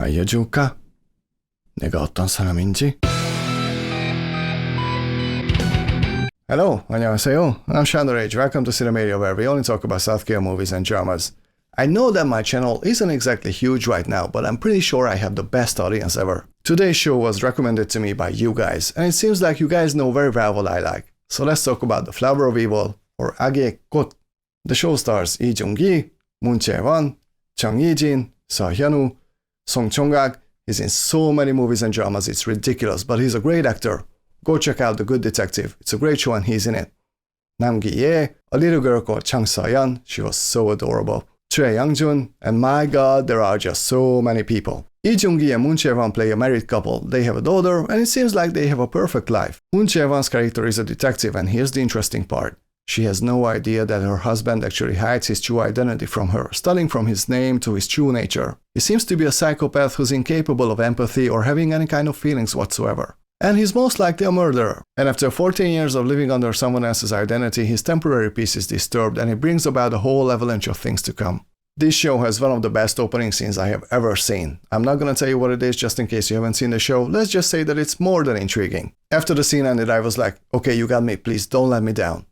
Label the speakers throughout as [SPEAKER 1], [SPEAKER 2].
[SPEAKER 1] 알려줄까? 내가 어떤 사람인지? Hello, 안녕하세요. I'm Shadow Rage. Welcome to Cinemaria, where we only talk about South Korean movies and dramas. I know that my channel isn't exactly huge right now, but I'm pretty sure I have the best audience ever. Today's show was recommended to me by you guys, and it seems like you guys know very well what I like. So let's talk about The Flower of Evil, or 악의 꽃. The show stars Lee Jung-gi, Moon Chae-won, Chung Yi-jin, Seo Hyun-woo, Song Chong-ak. He's in so many movies and dramas, it's ridiculous, but he's a great actor. Go check out The Good Detective. It's a great show and he's in it. Nam Gi-ye, a little girl called Chang So-yeon. She was so adorable. Choi Young-jun, and my god, there are just so many people. Lee Jung-gi and Moon Chae-won play a married couple. They have a daughter, and it seems like they have a perfect life. Moon Chae-won's character is a detective, and here's the interesting part. She has no idea that her husband actually hides his true identity from her, starting from his name to his true nature. He seems to be a psychopath who's incapable of empathy or having any kind of feelings whatsoever. And he's most likely a murderer. And after 14 years of living under someone else's identity, his temporary peace is disturbed and it brings about a whole avalanche of things to come. This show has one of the best opening scenes I have ever seen. I'm not gonna tell you what it is just in case you haven't seen the show, let's just say that it's more than intriguing. After the scene ended, I was like, okay, you got me, please don't let me down.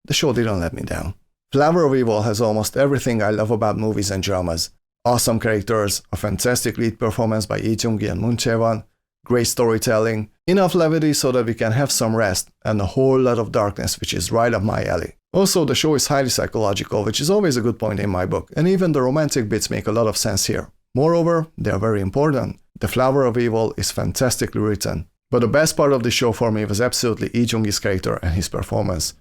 [SPEAKER 1] The show didn't let me down. Flower of Evil has almost everything I love about movies and dramas. Awesome characters, a fantastic lead performance by Lee Jung-gi and Moon Chae-won, great storytelling, enough levity so that we can have some rest, and a whole lot of darkness, which is right up my alley. Also, the show is highly psychological, which is always a good point in my book, and even the romantic bits make a lot of sense here. Moreover, they are very important. The Flower of Evil is fantastically written. But the best part of the show for me was absolutely Lee Jung-gi's character and his performance.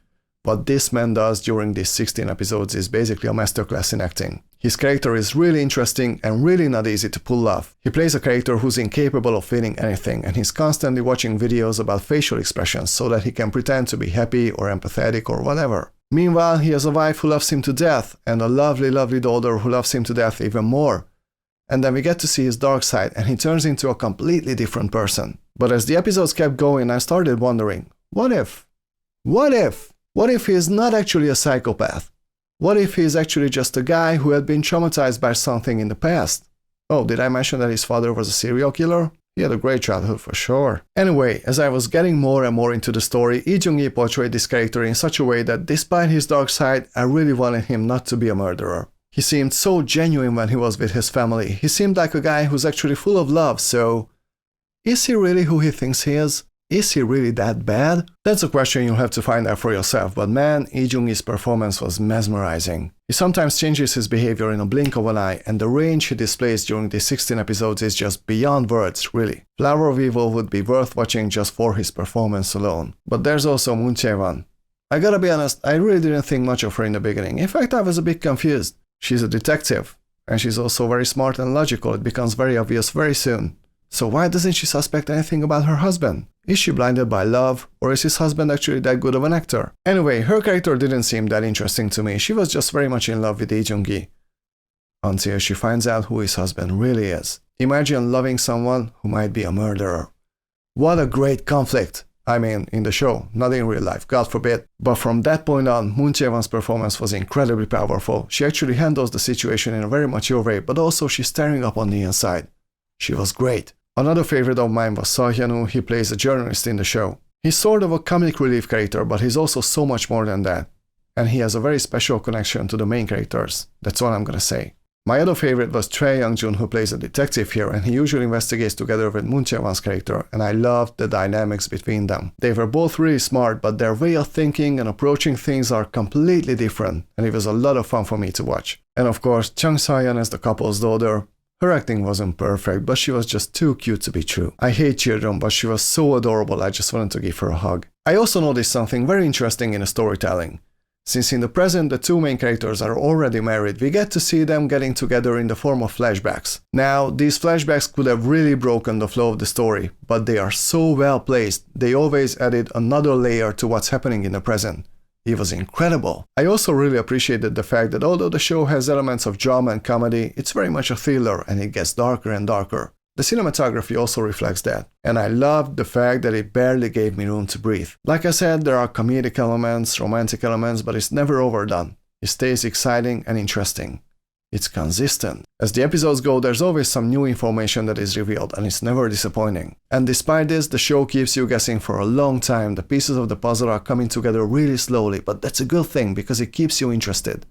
[SPEAKER 1] What this man does during these 16 episodes is basically a masterclass in acting. His character is really interesting and really not easy to pull off. He plays a character who's incapable of feeling anything, and he's constantly watching videos about facial expressions so that he can pretend to be happy or empathetic or whatever. Meanwhile, he has a wife who loves him to death and a lovely, lovely daughter who loves him to death even more. And then we get to see his dark side and he turns into a completely different person. But as the episodes kept going, I started wondering, what if? What if he is not actually a psychopath? What if he is actually just a guy who had been traumatized by something in the past? Oh, did I mention that his father was a serial killer? He had a great childhood for sure. Anyway, as I was getting more and more into the story, Lee Jung-gi portrayed this character in such a way that despite his dark side, I really wanted him not to be a murderer. He seemed so genuine when he was with his family. He seemed like a guy who's actually full of love, so... is he really who he thinks he is? Is he really that bad? That's a question you'll have to find out for yourself, but man, Lee Jung-gi's performance was mesmerizing. He sometimes changes his behavior in a blink of an eye, and the range he displays during these 16 episodes is just beyond words, really. Flower of Evil would be worth watching just for his performance alone. But there's also Moon Chae-won. I gotta be honest, I really didn't think much of her in the beginning. In fact, I was a bit confused. She's a detective, and she's also very smart and logical. It becomes very obvious very soon. So why doesn't she suspect anything about her husband? Is she blinded by love, or is his husband actually that good of an actor? Anyway, her character didn't seem that interesting to me. She was just very much in love with Lee Jung-gi. Until she finds out who his husband really is. Imagine loving someone who might be a murderer. What a great conflict! I mean, in the show, not in real life, God forbid. But from that point on, Moon Chae-won's performance was incredibly powerful. She actually handles the situation in a very mature way, but also she's staring up on the inside. She was great. Another favorite of mine was Seo Hyun-woo. He plays a journalist in the show. He's sort of a comic relief character, but he's also so much more than that. And he has a very special connection to the main characters. That's all I'm gonna say. My other favorite was Choi Young-jun, who plays a detective here, and he usually investigates together with Moon Chae-won's character, and I loved the dynamics between them. They were both really smart, but their way of thinking and approaching things are completely different, and it was a lot of fun for me to watch. And of course, Chung So-yeon as the couple's daughter. Her acting wasn't perfect, but she was just too cute to be true. I hate children, but she was so adorable I just wanted to give her a hug. I also noticed something very interesting in the storytelling. Since in the present the two main characters are already married, we get to see them getting together in the form of flashbacks. Now, these flashbacks could have really broken the flow of the story, but they are so well placed, they always added another layer to what's happening in the present. It was incredible. I also really appreciated the fact that although the show has elements of drama and comedy, it's very much a thriller and it gets darker and darker. The cinematography also reflects that, and I loved the fact that it barely gave me room to breathe. Like I said, there are comedic elements, romantic elements, but it's never overdone. It stays exciting and interesting. It's consistent. As the episodes go, there's always some new information that is revealed, and it's never disappointing. And despite this, the show keeps you guessing for a long time. The pieces of the puzzle are coming together really slowly, but that's a good thing because it keeps you interested.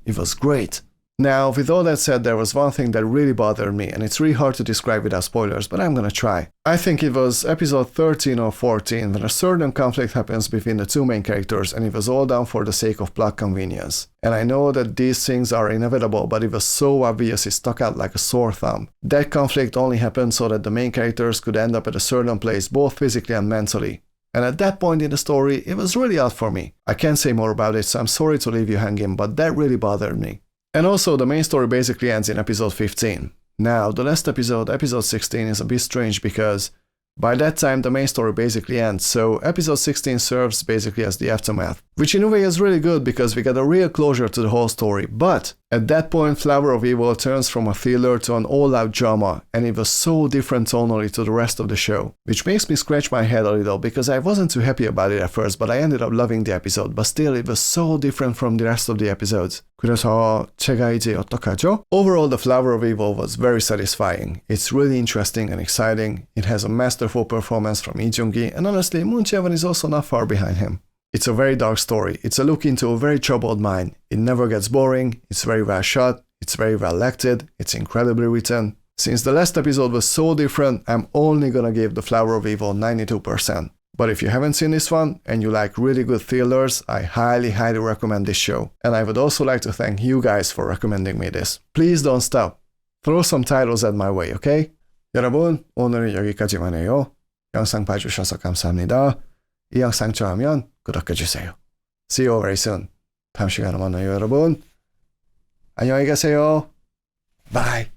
[SPEAKER 1] It was great. Now, with all that said, there was one thing that really bothered me, and it's really hard to describe without spoilers, but I'm gonna try. I think it was episode 13 or 14 when a certain conflict happens between the two main characters, and it was all done for the sake of plot convenience. And I know that these things are inevitable, but it was so obvious it stuck out like a sore thumb. That conflict only happened so that the main characters could end up at a certain place both physically and mentally. And at that point in the story, it was really odd for me. I can't say more about it, so I'm sorry to leave you hanging, but that really bothered me. And also, the main story basically ends in episode 15. Now, the last episode, episode 16, is a bit strange because by that time the main story basically ends, so episode 16 serves basically as the aftermath. Which in a way is really good because we get a real closure to the whole story, but at that point Flower of Evil turns from a thriller to an all-out drama, and it was so different tonally to the rest of the show. Which makes me scratch my head a little because I wasn't too happy about it at first, but I ended up loving the episode, but still it was so different from the rest of the episodes. 그래서 제가 이제 어떡하죠? Overall, the Flower of Evil was very satisfying. It's really interesting and exciting. It has a masterful performance from Lee Jung-gi, and honestly, Moon Jae-won is also not far behind him. It's a very dark story. It's a look into a very troubled mind. It never gets boring. It's very well shot. It's very well acted. It's incredibly written. Since the last episode was so different, I'm only gonna give the Flower of Evil 92%. But if you haven't seen this one and you like really good thrillers, I highly recommend this show. And I would also like to thank you guys for recommending me this. Please don't stop. Throw some titles at my way, okay? 여러분, 오늘은 여기까지만 해요. 영상 봐주셔서 감사합니다. 이 영상 좋아하면 구독해주세요. See you very soon. 다음 시간에 만나요, 여러분. 안녕히 가세요. Bye.